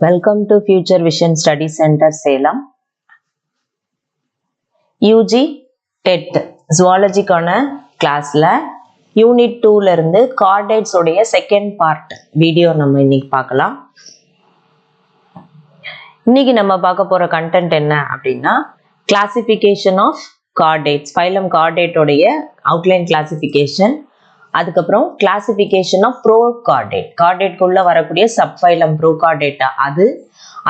Welcome to Future Vision Study Center Salem. UG TET Zoology கிளாஸ்ல unit 2ல இருந்து chordates உடைய second part video நம்ம இன்னைக்கு பார்க்கலாம். இன்னைக்கு நம்ம பார்க்க போற கண்டென்ட் என்ன அப்படின்னா classification of chordates, phylum chordate உடைய அவுட்லைன் கிளாசிபிகேஷன், அதுக்கப்புறம் கிளாசிபிகேஷன் ஆஃப் ப்ரோ கார்டேட், கார்டேட்குள்ள வரக்கூடிய சப்ஃபைலம் ப்ரோ கார்டேட்டா அது,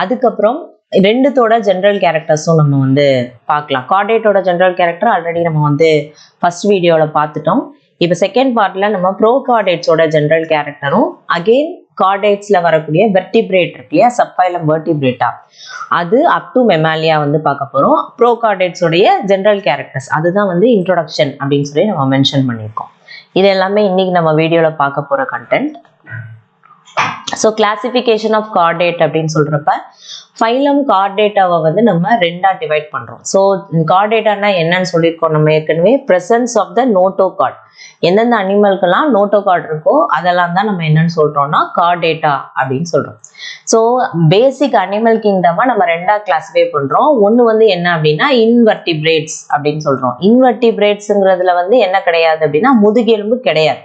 அதுக்கப்புறம் ரெண்டுத்தோட ஜென்ரல் கேரக்டர்ஸும் நம்ம பார்க்கலாம். கார்டேட்டோட ஜென்ரல் கேரக்டர் ஆல்ரெடி நம்ம ஃபர்ஸ்ட் வீடியோவில் பார்த்துட்டோம். இப்போ செகண்ட் பார்ட்ல நம்ம ப்ரோ கார்டேட்ஸோட ஜென்ரல் கேரக்டரும் அகெயின் கார்டேட்ஸ்ல வரக்கூடிய வெர்டிபிரேட் இருக்கியா சப்ஃபைலம் வெர்டிபிரேட்டா அது அப் டு மெமாலியா பார்க்க போறோம். ப்ரோ கார்டேட்ஸோடைய ஜென்ரல் கேரக்டர்ஸ் அதுதான் இன்ட்ரோடக்ஷன் அப்படின்னு சொல்லி நம்ம மென்ஷன் பண்ணியிருக்கோம். இது எல்லாமே இன்னைக்கு நம்ம வீடியோல பார்க்க போற content. So classification of chordate அப்படின்னு சொல்றப்ப ஃபைலம் கார்டேட்டாவை நம்ம ரெண்டா டிவைட் பண்றோம். ஸோ கார்டேட்டானா என்னன்னு சொல்லியிருக்கோம் நம்ம ஏற்கனவே, பிரசன்ஸ் ஆஃப் த நோட்டோகார்ட், எந்தெந்த அனிமல்கெல்லாம் நோட்டோகார்ட் இருக்கோ அதெல்லாம் தான் நம்ம என்னன்னு சொல்றோம்னா கார்டேட்டா அப்படின்னு சொல்றோம். ஸோ பேசிக் அனிமல் கிங்டமா நம்ம ரெண்டா கிளாஸிஃபை பண்றோம். ஒன்று என்ன அப்படின்னா இன்வெர்டிபிரேட்ஸ் அப்படின்னு சொல்றோம். இன்வெர்டிபிரேட்ஸ்ங்கிறதுல என்ன கிடையாது அப்படின்னா முதுகெலும்பு கிடையாது.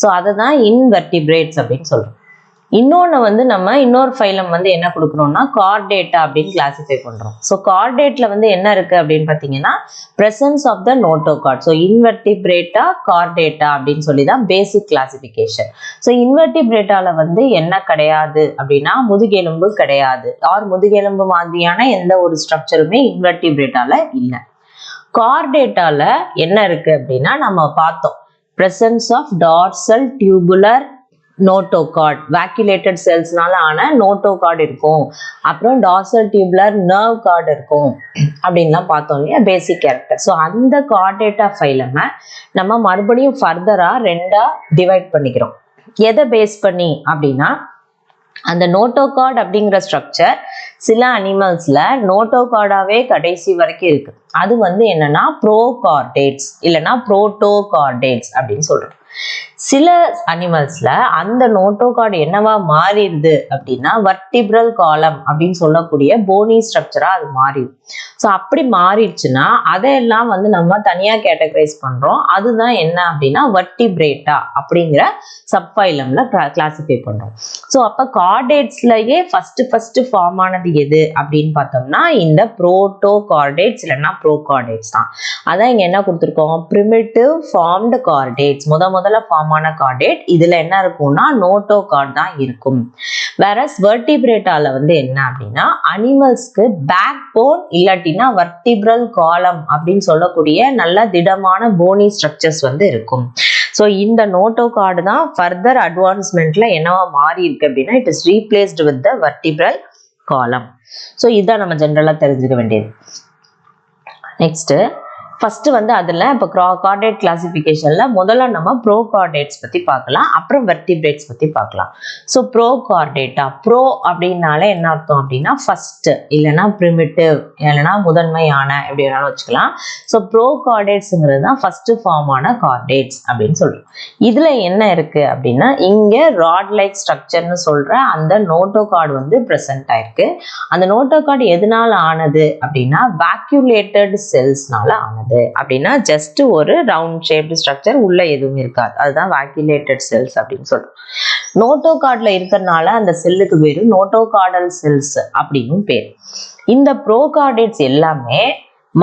ஸோ அதை தான் இன்வெர்டிபிரேட்ஸ் அப்படின்னு சொல்றோம். இன்னொன்று நம்ம இன்னொரு ஃபைலம் என்ன கொடுக்குறோம்னா கார்டேட்டா அப்படின்னு கிளாசிஃபை பண்றோம். ஸோ கார்டேட்ல என்ன இருக்கு அப்படின்னு பார்த்தீங்கன்னா presence of the notochord. So Invertebrata Chordata அப்படின்னு சொல்லி தான் பேசிக் கிளாசிஃபிகேஷன். ஸோ இன்வெர்டிபிரேட்டால என்ன கிடையாது அப்படின்னா முதுகெலும்பு கிடையாது, ஆர் முதுகெலும்பு மாதிரியான எந்த ஒரு ஸ்ட்ரக்சருமே இன்வெர்டிபிரேட்டால இல்லை. கார்டேட்டால என்ன இருக்கு அப்படின்னா நம்ம பார்த்தோம், presence of dorsal tubular notochord, vacuolated செல்ஸ்னால ஆன நோட்டோகார்ட் இருக்கும், அப்புறம் டார்சல் டியூபுலர் நர்வ் கார்டு இருக்கும் அப்படின்லாம் பார்த்தோம் இல்லையா பேசிக் கேரக்டர். ஸோ அந்த கார்டேட்டா ஃபைலமை நம்ம மறுபடியும் ஃபர்தரா ரெண்டா டிவைட் பண்ணிக்கிறோம். எதை பேஸ் பண்ணி அப்படின்னா அந்த நோட்டோகார்ட் அப்படிங்கிற ஸ்ட்ரக்சர் சில அனிமல்ஸ்ல நோட்டோகார்டாவே கடைசி வரைக்கும் இருக்கு. அது என்னன்னா ப்ரோகார்டேட்ஸ் இல்லைன்னா புரோட்டோகார்டேட்ஸ் அப்படின்னு சொல்றோம். சில அனிமல்ஸ்ல அந்த நோட்டோகார்டு என்னவா மாறிடுது அப்படின்னா வர்டிபிரல் காலம் அப்படின்னு சொல்லக்கூடிய போனி ஸ்ட்ரக்சரா அது மாறிடும். ஸோ அப்படி மாறிடுச்சுன்னா அதையெல்லாம் நம்ம தனியா கேட்டகரைஸ் பண்றோம். அதுதான் என்ன அப்படின்னா வர்டிபிரேட்டா அப்படிங்கிற சப்ஃபைலம்ல கிளாசிஃபை பண்றோம். ஸோ அப்ப கார்டேட்ஸ்லயே ஃபர்ஸ்ட் ஃபார்ம் ஆனது எது அப்படின்னு பார்த்தோம்னா இந்த புரோட்டோகார்டேட்ஸ் இல்லைன்னா ப்ரோகார்டேட்ஸ் தான். அதான் இங்க என்ன கொடுத்துருக்கோம், பிரிமிட்டிவ் ஃபார்ம்டு கார்டேட்ஸ், முதல்ல ஃபார்ம் ஆன கார்டேட். இதுல என்ன இருக்கும்னா நோட்டோகார்ட் தான் இருக்கும். வேற வெர்டிபிரேட்டால என்ன அப்படின்னா அனிமல்ஸ்க்கு பேக் போன் இல்லாட்டினா வர்டிபிரல் காலம் அப்படின்னு சொல்லக்கூடிய நல்ல திடமான போனி ஸ்ட்ரக்சர்ஸ் இருக்கும். ஸோ இந்த நோட்டோகார்டு தான் ஃபர்தர் அட்வான்ஸ்மெண்ட்ல என்னவா மாறி இருக்கு அப்படின்னா it is replaced with the vertebral column. So இதுதான் நம்ம ஜென்ரலா தெரிஞ்சுக்க வேண்டியது. நெக்ஸ்ட் ஃபர்ஸ்ட் அதுல இப்போ கார்டேட் கிளாசிபிகேஷன்ல முதல்ல நம்ம ப்ரோ கார்டேட்ஸ் பத்தி பார்க்கலாம், அப்புறம் வெர்டிபிரேட்ஸ் பத்தி பார்க்கலாம். ஸோ ப்ரோ கார்டேட்டா, ப்ரோ அப்படின்னால என்ன அர்த்தம் அப்படின்னா ஃபர்ஸ்ட் இல்லைன்னா பிரிமிட்டிவ் இல்லைன்னா முதன்மையான எப்படி வேணாலும் வச்சுக்கலாம். ஸோ ப்ரோ கார்டேட்ஸ்ங்கிறது தான் ஃபர்ஸ்ட் ஃபார்ம் ஆன கார்டேட்ஸ் அப்படின்னு சொல்றோம். இதுல என்ன இருக்கு அப்படின்னா இங்க ராட் லைக் ஸ்ட்ரக்சர்னு சொல்ற அந்த நோட்டோகார்டு பிரசன்ட் ஆயிருக்கு. அந்த நோட்டோகார்டு எதனால ஆனது அப்படின்னா வேக்யூலேட்டட் செல்ஸ்னால ஆனது. அப்படின்னா ஜஸ்ட் ஒரு ரவுண்ட் ஷேப்டு ஸ்ட்ரக்சர், உள்ள எதுவும் இருக்காது, அதுதான் வேக்யூலேட்டட் செல்ஸ் அப்படின்னு சொல்றோம். நோட்டோகார்ட்ல இருக்கிறதுனால அந்த செல்லுக்கு பேரு நோட்டோகார்டல் செல்ஸ் அப்படின்னு பேர். இந்த ப்ரோகார்டேட்ஸ் எல்லாமே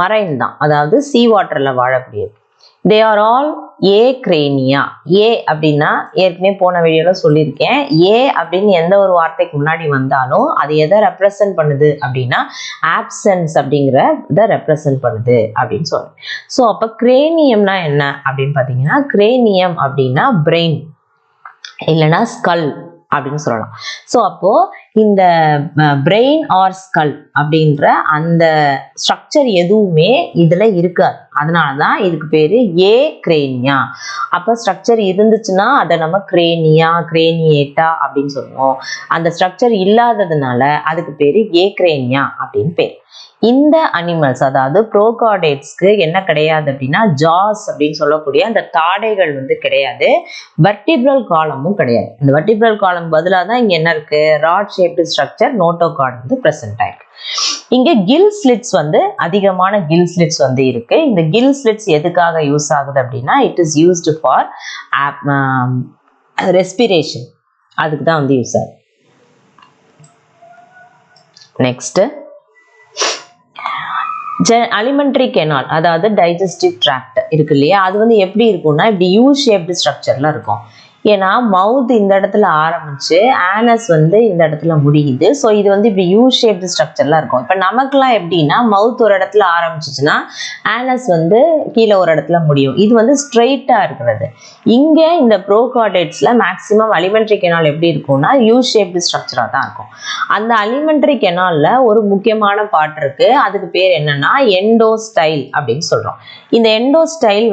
மரைன் தான், அதாவது சீ வாட்டர்ல வாழக்கூடியது. தே ஆர் ஆல் ஏ கிரேனியா. ஏ அப்படின்னா ஏற்கனவே போன வீடியோல சொல்லியிருக்கேன், ஏ அப்படின்னு எந்த ஒரு வார்த்தைக்கு முன்னாடி வந்தாலும் அது எதை ரெப்ரசன்ட் பண்ணுது அப்படின்னா ஆப்சன்ஸ் அப்படிங்கிற இதை ரெப்ரசன்ட் பண்ணுது அப்படின்னு சொல்றேன். ஸோ அப்ப கிரேனியம்னா என்ன அப்படின்னு பார்த்தீங்கன்னா கிரேனியம் அப்படின்னா பிரெயின் இல்லைன்னா ஸ்கல் அப்படின்னு சொல்லலாம். ஸோ அப்போ இந்த பிரெயின் ஆர் ஸ்கல் அப்படின்ற அந்த ஸ்ட்ரக்சர் எதுவுமே இதுல இருக்காது. அதனாலதான் இதுக்கு பேரு ஏக்ரேனியா. அப்ப ஸ்ட்ரக்சர் இருந்துச்சுன்னா அதை நம்ம கிரேனியா, கிரேனியேட்டா அப்படின்னு சொல்லுவோம். அந்த ஸ்ட்ரக்சர் இல்லாததுனால அதுக்கு பேரு ஏக்ரேனியா அப்படின்னு பேர். இந்த அனிமல்ஸ், அதாவது ப்ரோகார்டேட்ஸ்க்கு என்ன கிடையாது அப்படின்னா ஜாஸ் அப்படின்னு சொல்லக்கூடிய அந்த தாடைகள் கிடையாது. வெர்டிபிரல் காலமும் கிடையாது. இந்த வெர்டிபிரல் காலம் பதிலாக தான் இங்க என்ன இருக்கு, rod shaped structure notochord present ஆயிருக்கு. இங்க கில் ஸ்லிட்ஸ் அதிகமான கில் ஸ்லிட்ஸ் இருக்கு. இந்த கில் ஸ்லிட்ஸ் எதுக்காக யூஸ் ஆகுது அப்படின்னா it is used for respiration. அதுக்கு தான் யூஸ் ஆகுது. நெக்ஸ்ட் அலிமெண்டரி கெனால், அதாவது டைஜஸ்டிவ் ட்ராக்ட் இருக்கு இல்லையா, அது எப்படி இருக்கும்னா இப்படி யூ ஷேப்டு ஸ்ட்ரக்சர்ல இருக்கும். ஏன்னா மவுத் இந்த இடத்துல ஆரம்பிச்சு ஆனஸ் இந்த இடத்துல முடியுது. ஸோ இது இப்படி யூ ஷேப்டு ஸ்ட்ரக்சர்ல இருக்கும். இப்போ நமக்குலாம் எப்படின்னா மவுத் ஒரு இடத்துல ஆரம்பிச்சிச்சுன்னா ஆனஸ் கீழே ஒரு இடத்துல முடியும். இது ஸ்ட்ரெயிட்டா இருக்கிறது. இங்க இந்த ப்ரோகார்டேட்ஸ்ல மேக்சிமம் அலிமெண்டரி கெனால் எப்படி இருக்கும்னா யூ ஷேப்டு ஸ்ட்ரக்சரா தான் இருக்கும். அந்த அலிமெண்டரி கெனால்ல ஒரு முக்கியமான பார்ட் இருக்கு. அதுக்கு பேர் என்னன்னா எண்டோஸ்டைல் அப்படின்னு சொல்றோம். இந்த எண்டோஸ்டைல்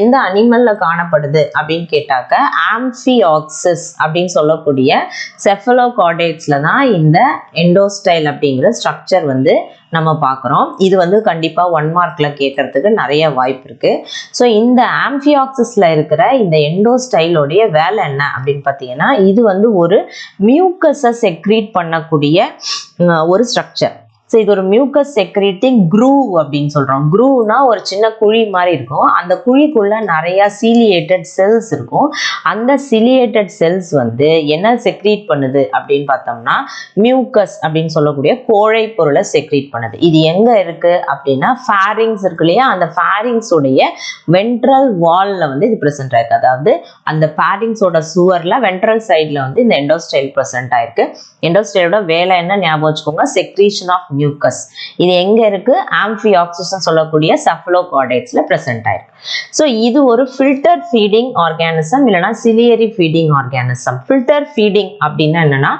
எந்த அனிமல்ல காணப்படுது அப்படின்னு கேட்டாக்க ஆம்ஃபியாக்சிஸ் அப்படின்னு சொல்லக்கூடிய செஃபலோகார்டேட்ஸ்ல தான் இந்த எண்டோஸ்டைல் அப்படிங்கிற ஸ்ட்ரக்சர் நம்ம பார்க்குறோம். இது கண்டிப்பா 1 மார்க்ல கேட்கறதுக்கு நிறைய வாய்ப்பு இருக்கு. ஸோ இந்த ஆம்ஃபியாக்சிஸ்ல இருக்கிற இந்த எண்டோஸ்டைலோடைய வேலை என்ன அப்படின்னு பார்த்தீங்கன்னா இது ஒரு மியூக்கஸை செக்ரீட் பண்ணக்கூடிய ஒரு ஸ்ட்ரக்சர். ஸோ இது ஒரு மியூக்கஸ் செக்ரீட்டிங் க்ரூவ் அப்படின்னு சொல்றோம். க்ரூவ்னா ஒரு சின்ன குழி மாதிரி இருக்கும். அந்த குழிக்குள்ள நிறைய சீலியேட்டட் செல்ஸ் இருக்கும். அந்த சீலியேட்டட் செல்ஸ் என்ன செக்ரீட் பண்ணுது அப்படின்னு பார்த்தோம்னா மியூக்கஸ் அப்படின்னு சொல்லக்கூடிய கோழை பொருளை செக்ரீட் பண்ணுது. இது எங்க இருக்கு அப்படின்னா ஃபேரிங்ஸ் இருக்கு இல்லையா, அந்த ஃபேரிங்ஸ் உடைய வென்ட்ரல் வால்ல இது பிரசன்ட் ஆயிருக்கு. அதாவது அந்த ஃபேரிங்ஸோட சுவர்ல வென்ட்ரல் சைட்ல இந்த எண்டோஸ்டைல் பிரசன்ட் ஆயிருக்கு. எண்டோஸ்டைலோட வேலை என்ன ஞாபகம் வச்சுக்கோங்க, செக்ரீஷன் ஆஃப் மியூக்கஸ். இது எங்க இருக்கு, ஆம்ஃபியாக்சிஸ் சொல்லக்கூடிய செஃபலோகார்டேட்ஸ்ல பிரசன்ட் ஆயிருக்கு. ஸோ இது ஒரு ஃபில்டர் ஃபீடிங் ஆர்கானிசம் இல்லைன்னா ciliary feeding organism. Filter feeding அப்படின்னா என்னன்னா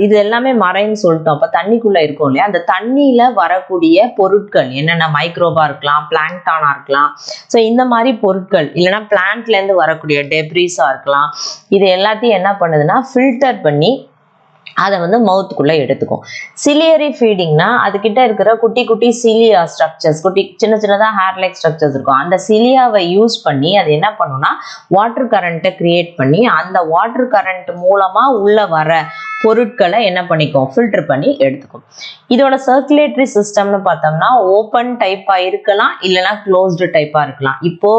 இது எல்லாமே மரைன்னு சொல்லிட்டோம். அப்போ தண்ணிக்குள்ள இருக்கும் இல்லையா, அந்த தண்ணியில வரக்கூடிய பொருட்கள் என்னென்ன மைக்ரோபா இருக்கலாம், பிளாங்டானா இருக்கலாம். ஸோ இந்த மாதிரி பொருட்கள் இல்லைன்னா பிளான்ட்ல இருந்து வரக்கூடிய டெப்ரிஸா இருக்கலாம். இது எல்லாத்தையும் என்ன பண்ணுதுன்னா ஃபில்டர் பண்ணி அதை மவுத்துக்குள்ள எடுத்துக்கும். சிலியரி ஃபீடிங்னா அதுகிட்ட இருக்கிற குட்டி குட்டி சிலியா ஸ்ட்ரக்சர்ஸ், குட்டி சின்ன சின்னதா ஹேர் லைக் ஸ்ட்ரக்சர்ஸ் இருக்கும். அந்த சிலியாவை யூஸ் பண்ணி அது என்ன பண்ணும்னா வாட்டர் கரண்ட்டை கிரியேட் பண்ணி அந்த வாட்டர் கரண்ட் மூலமா உள்ள வர பொருட்களை என்ன பண்ணிக்கும், ஃபில்டர் பண்ணி எடுத்துக்கும். இதோட சர்க்குலேட்டரி சிஸ்டம்னு பார்த்தோம்னா ஓப்பன் டைப்பா இருக்கலாம் இல்லைன்னா க்ளோஸ்டு டைப்பா இருக்கலாம். இப்போ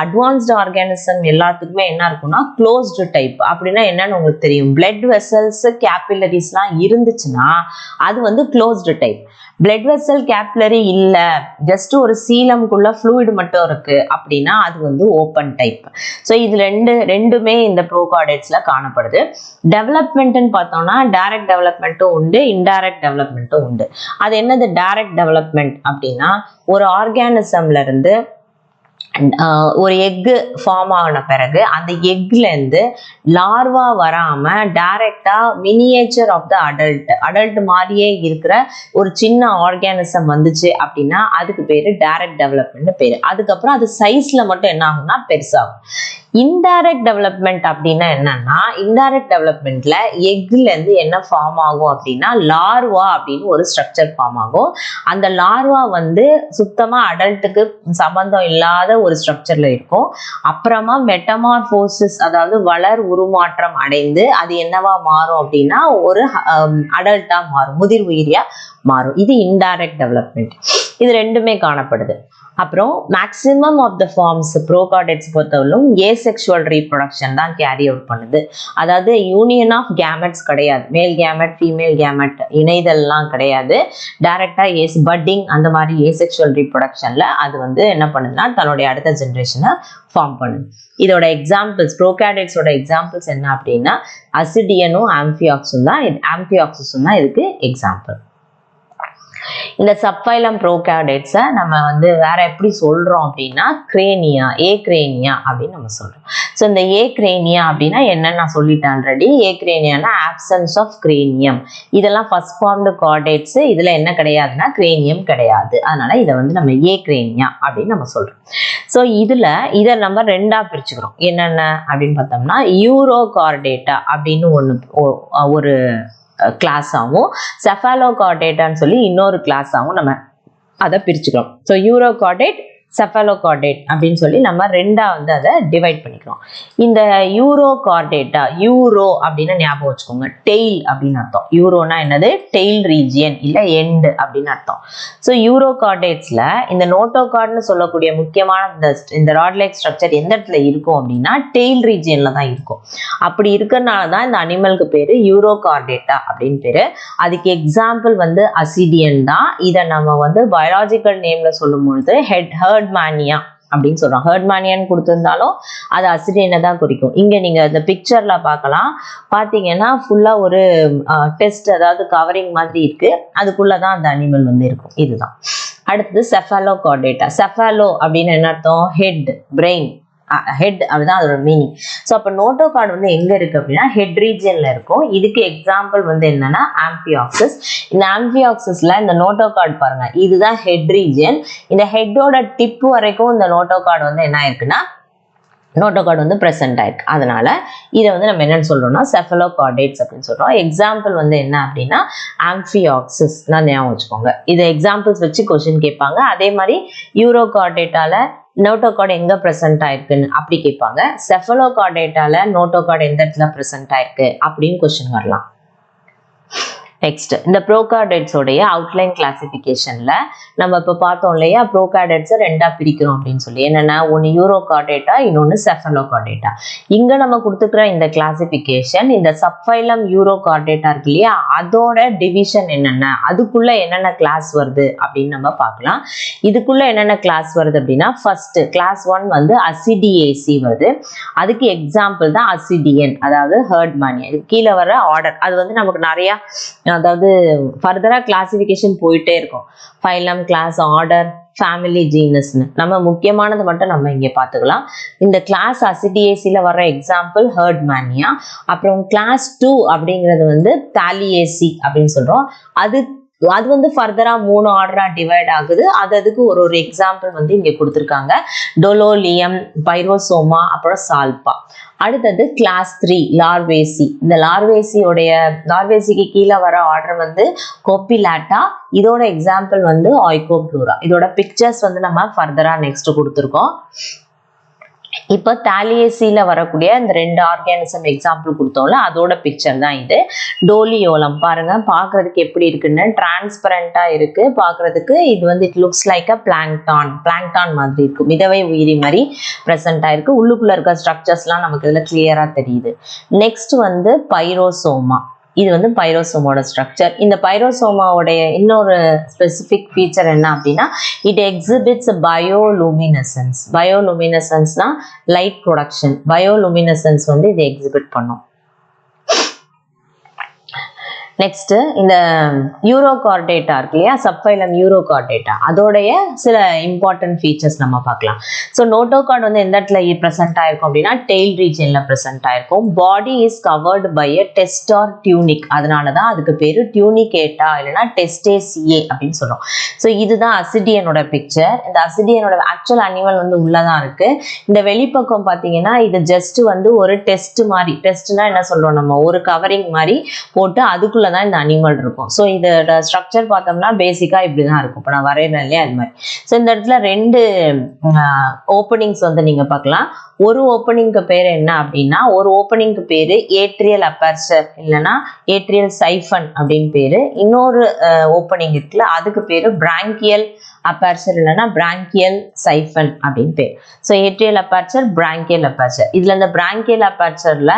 அட்வான்ஸ்டு ஆர்கானிசம் எல்லாத்துக்குமே என்ன இருக்கும்னா க்ளோஸ்டு டைப். அப்படின்னா என்னன்னு உங்களுக்கு தெரியும், பிளட் வெசல்ஸ் கேபிலரிஸ்லாம் இருந்துச்சுன்னா அது closed type. Blood vessel capillary இல்ல, ஜஸ்ட் ஒரு சீலம்குள்ள ஃப்ளூயிட் மட்டும் இருக்கு அப்படின்னா அது ஓப்பன் டைப். ஸோ இது ரெண்டுமே இந்த ப்ரோகார்டேட்ஸ்ல காணப்படுது. டெவலப்மெண்ட்னு பார்த்தோம்னா டைரக்ட் டெவலப்மெண்ட்டும் உண்டு, இன்டைரக்ட் டெவலப்மெண்ட்டும் உண்டு. அது என்னது டைரக்ட் டெவலப்மெண்ட் அப்படின்னா ஒரு ஆர்கானிசம்ல இருந்து ஒரு எக்கு ஃபார்ம் ஆன பிறகு அந்த எக்ல இருந்து லார்வா வராம டைரக்டா மினியேச்சர் ஆஃப் த அடல்ட் மாதிரியே இருக்கிற ஒரு சின்ன ஆர்கானிசம் வந்துச்சு அப்படின்னா அதுக்கு பேரு டைரக்ட் டெவலப்மெண்ட் பேரு. அதுக்கப்புறம் அது சைஸ்ல மட்டும் என்ன ஆகும்னா பெருசாகும். இன்டைரக்ட் டெவலப்மெண்ட் அப்படின்னா என்னன்னா இன்டைரக்ட் டெவலப்மெண்ட்ல எக்ல இருந்து என்ன ஃபார்ம் ஆகும் அப்படின்னா லார்வா அப்படின்னு ஒரு ஸ்ட்ரக்சர் ஃபார்ம் ஆகும். அந்த லார்வா சுத்தமா அடல்ட்டுக்கு சம்பந்தம் இல்லாத ஒரு ஸ்ட்ரக்சர்ல இருக்கும். அப்புறமா மெட்டமார்போசிஸ், அதாவது வளர் உருமாற்றம் அடைந்து அது என்னவா மாறும் அப்படின்னா ஒரு அடல்ட்டா மாறும், முதிர் உயிரியா மாறும். இது இன்டைரக்ட் டெவலப்மெண்ட். இது ரெண்டுமே காணப்படுது. அப்புறம் மேக்சிமம் ஆஃப் த ஃபார்ம்ஸ் ப்ரோகார்டேட்ஸ் பொறுத்தவரைக்கும் ஏசெக்சுவல் ரீப்ரொடக்ஷன் தான் கேரி அவுட் பண்ணுது. அதாவது யூனியன் ஆஃப் கேமெட்ஸ் கிடையாது, மேல் கேமெட் ஃபீமேல் கேமெட் இணைதல்லாம் கிடையாது. டைரக்டா பட்டிங் அந்த மாதிரி ஏசெக்சுவல் ரீப்ரொடக்ஷன்ல அது என்ன பண்ணுதுன்னா தன்னுடைய அடுத்த ஜென்ரேஷனை ஃபார்ம் பண்ணுது. இதோட எக்ஸாம்பிள்ஸ், ப்ரோகார்டேட்ஸோட எக்ஸாம்பிள்ஸ் என்ன அப்படின்னா அசிடியனும் ஆம்ஃபியாக்ஸும் தான் இதுக்கு எக்ஸாம்பிள். இந்த சப்ஃபைலம் ப்ரோகார்டேட்ஸை நம்ம வந்து வேற எப்படி சொல்றோம் அப்படின்னா கிரேனியா, ஏக்ரேனியா அப்படின்னு நம்ம சொல்றோம். ஸோ இந்த ஏக்ரேனியா அப்படின்னா என்னன்னு நான் சொல்லிட்டேன் ஆல்ரெடி. ஏக்ரேனியானா ஆப்சன்ஸ் ஆஃப் கிரேனியம். இதெல்லாம் ஃபர்ஸ்ட் ஃபார்ம்டு கார்டேட்ஸ். இதுல என்ன கிடையாதுன்னா கிரேனியம் கிடையாது. அதனால இதை வந்து நம்ம ஏக்ரேனியா அப்படின்னு நம்ம சொல்றோம். ஸோ இதை நம்ம ரெண்டா பிரிச்சுக்கிறோம். என்னென்ன அப்படின்னு பார்த்தோம்னா யூரோ கார்டேட்டா அப்படின்னு ஒரு கிளாஸாகவும் செஃபாலோகார்டேட்டான்னு சொல்லி இன்னொரு கிளாஸாகவும் நம்ம அதை பிரிச்சுக்கிறோம். ஸோ யூரோகார்டேட், செஃபாலோகார்டேட் அப்படின்னு சொல்லி நம்ம ரெண்டா வந்து அதை டிவைட் பண்ணிக்கிறோம். இந்த யூரோகார்டேட்டா, யூரோ அப்படின்னு ஞாபகம் வச்சுக்கோங்க, டெய்ல் அப்படின்னு அர்த்தம். யூரோனா என்னது? டெய்ல் ரீஜியன் இல்ல எண்ட் அப்படின்னு அர்த்தம். ஸோ யூரோகார்டேட்ஸ்ல இந்த நோட்டோகார்ட்னு சொல்லக்கூடிய முக்கியமான இந்த ராட் லைக் ஸ்ட்ரக்சர் எந்த இடத்துல இருக்கும் அப்படின்னா டெய்ல் ரீஜியன்ல தான் இருக்கும். அப்படி இருக்கிறதுனால தான் இந்த அனிமலுக்கு பேரு யூரோகார்டேட்டா அப்படின்னு பேரு. அதுக்கு எக்ஸாம்பிள் வந்து அசிடியன் தான். இதை நம்ம வந்து பயாலஜிக்கல் நேம்ல சொல்லும் பொழுது ஹெர்ட்மேனியா அப்படின்னு சொல்றோம். ஹெர்ட்மேனியான்னு கொடுத்திருந்தாலும் அது அசிடியனை தான் குறிக்கும். இங்க நீங்க இந்த பிக்சர்ல பார்க்கலாம். பாத்தீங்கன்னா ஃபுல்லா ஒரு டெஸ்ட், அதாவது கவரிங் மாதிரி இருக்கு. அதுக்குள்ளதான் அந்த அனிமல் வந்து இருக்கும். இதுதான். அடுத்தது செஃபாலோகார்டேட்டா. செஃபாலோ அப்படின்னு என்ன அர்த்தம்? ஹெட், பிரெயின், ஹெட் அப்படிதான் அதோட மீனிங். ஸோ அப்போ நோட்டோகார்டு வந்து எங்க இருக்கு அப்படின்னா ஹெட் ரீஜியன்ல இருக்கும். இதுக்கு எக்ஸாம்பிள் வந்து என்னன்னா ஆம்பியாக்சிஸ். இந்த ஆம்பியாக்சிஸ்ல இந்த நோட்டோகார்டு பாருங்க, இதுதான் ஹெட் ரீஜியன். இந்த ஹெட்டோட டிப் வரைக்கும் இந்த நோட்டோகார்டு வந்து என்ன ஆயிருக்குன்னா நோட்டோகார்டு வந்து ப்ரெசென்ட் ஆயிருக்கு. அதனால இதை வந்து நம்ம என்னன்னு சொல்றோம்னா செஃபாலோகார்டேட்ஸ் அப்படின்னு சொல்றோம். எக்ஸாம்பிள் வந்து என்ன அப்படின்னா ஆம்பியாக்சிஸ் தான் ஞாபகம் வச்சுக்கோங்க. இதை எக்ஸாம்பிள்ஸ் வச்சு கொஸ்டின் கேட்பாங்க. அதே மாதிரி யூரோகார்டேட்டால நோட்டோகார்டு எங்க பிரசன்ட் ஆயிருக்குன்னு அப்படி கேட்பாங்க. செஃபாலோகார்டேட்டால நோட்டோகார்டு எந்த இடத்துல பிரசன்ட் ஆயிருக்கு அப்படின்னு கொஸ்டின் வரலாம். நெக்ஸ்ட் இந்த ப்ரோகார்டேட்ஸோடைய அவுட்லைன் கிளாசிஃபிகேஷன்ல நம்ம இப்போ பார்த்தோம் இல்லையா, ப்ரோகார்டேட்ஸை ரெண்டா பிரிக்கிறோம் அப்படின்னு சொல்லி. என்னன்னா ஒன்று யூரோகார்டேட்டா, இன்னொன்று செஃபாலோகார்டேட்டா. இங்க நம்ம கொடுத்துக்கிற இந்த கிளாசிஃபிகேஷன் இந்த சப்ஃபைலம் யூரோகார்டேட்டா இருக்கு இல்லையா, அதோட டிவிஷன் என்னென்ன, அதுக்குள்ள என்னென்ன கிளாஸ் வருது அப்படின்னு நம்ம பார்க்கலாம். இதுக்குள்ள என்னென்ன கிளாஸ் வருது அப்படின்னா ஃபர்ஸ்ட் கிளாஸ் 1 வந்து அசிடியேசி வருது. அதுக்கு எக்ஸாம்பிள் தான் அசிடியன், அதாவது ஹெர்ட்மேனியா. இது கீழே வர ஆர்டர் அது வந்து நமக்கு நிறைய, அதாவது ஃபர்தரா கிளாசிஃபிகேஷன் போயிட்டே இருக்கும். ஃபைலம், கிளாஸ், ஆர்டர், ஃபேமிலி, ஜீனஸ்னு நம்ம முக்கியமானது மட்டும் நம்ம இங்கே பார்த்துக்கலாம். இந்த கிளாஸ் அசிடியேசியில் வர எக்ஸாம்பிள் ஹெர்ட்மேனியா. அப்புறம் கிளாஸ் 2 அப்படிங்கிறது வந்து தாலியேசி அப்படின்னு சொல்றோம். அது வந்து ஃபர்தரா 3 ஆர்டரா டிவைட் ஆகுது. அதுக்கு ஒரு எக்ஸாம்பிள் வந்து இங்க கொடுத்துருக்காங்க. டொலோலியம், பைரோசோமா, அப்புறம் சால்பா. அடுத்தது கிளாஸ் 3 லார்வேசி. இந்த லார்வேசிக்கு கீழே வர ஆர்டர் வந்து கோப்பிலாட்டா. இதோட எக்ஸாம்பிள் வந்து ஆய்கோப்ளூரா. இதோட பிக்சர்ஸ் வந்து நம்ம ஃபர்தரா நெக்ஸ்ட் கொடுத்துருக்கோம். இப்போ தாலியேசியில வரக்கூடிய இந்த 2 ஆர்கானிசம் எக்ஸாம்பிள் கொடுத்தோம்ல, அதோட பிக்சர் தான் இது. டோலியோலம் பாருங்க, பாக்குறதுக்கு எப்படி இருக்குன்னு டிரான்ஸ்பரண்டா இருக்கு பாக்குறதுக்கு. இது வந்து it looks like a plankton மாதிரி இருக்கு, மிதவை உயிரி மாதிரி பிரசன்ட் ஆயிருக்கு. உள்ளுக்குள்ள இருக்க ஸ்ட்ரக்சர்ஸ்லாம் நமக்கு இதுல கிளியரா தெரியுது. நெக்ஸ்ட் வந்து பைரோசோமா. இது வந்து பைரோசோமோட ஸ்ட்ரக்சர். இந்த பைரோசோமாவுடைய இன்னொரு ஸ்பெசிபிக் ஃபீச்சர் என்ன அப்படின்னா இட் எக்ஸிபிட்ஸ் பயோலுமினசன்ஸ். பயோலுமினசன்ஸ்னா லைட் ப்ரொடக்ஷன். பயோலுமினசன்ஸ் வந்து இது எக்ஸிபிட் பண்ணும். நெக்ஸ்ட் இந்த யூரோகார்டேட்டா இருக்கு இல்லையா, சப்ஃபைலம் யூரோகார்டேட்டா, அதோடைய சில இம்பார்ட்டன்ட் ஃபீச்சர்ஸ் நம்ம பார்க்கலாம். ஸோ நோட்டோகார்டு வந்து எந்த இடத்துல ப்ரெசென்ட் ஆயிருக்கும் அப்படின்னா டெய்ல் ரீஜியன்ல ப்ரெசென்ட் ஆயிருக்கும். Body is covered by a test or tunic. அதனால தான் அதுக்கு பேரு டியூனிகேட்டா இல்லைன்னா டெஸ்டேசியே அப்படின்னு சொல்றோம். ஸோ இதுதான் அசிடியனோட பிக்சர். இந்த அசிடியனோட ஆக்சுவல் அனிமல் வந்து உள்ளதான் இருக்கு. இந்த வெளிப்பக்கம் பார்த்தீங்கன்னா இது ஜஸ்ட் வந்து ஒரு டெஸ்ட் மாதிரி. டெஸ்ட்னா என்ன சொல்றோம், நம்ம ஒரு கவரிங் மாதிரி போட்டு அதுக்குள்ள தான் இந்த அனிமல் இருக்கும். ஸோ இதோட ஸ்ட்ரக்சர் பார்த்தோம்னா பேசிக்கா இப்படிதான் இருக்கும். இப்போ நான் வரையறேன் இல்லையா அது மாதிரி. ஸோ இந்த இடத்துல 2 ஓப்பனிங்ஸ் வந்து நீங்க பார்க்கலாம். ஒரு ஓப்பனிங்க்கு பேர் என்ன அப்படின்னா, ஒரு ஓப்பனிங்க்கு பேரு ஏட்ரியல் அப்பர்ச்சர் இல்லைன்னா ஏட்ரியல் சைஃபன் அப்படின்னு பேரு. இன்னொரு ஓப்பனிங் இருக்குல்ல அதுக்கு பேரு பிராங்கியல் அப்பர்ச்சர் இல்லைன்னா பிராங்கியல் சைஃபன் அப்படின்னு பேர். So atrial aperture, bronchial aperture. இதுல இந்த பிராங்கியல் அப்பர்ச்சர்ல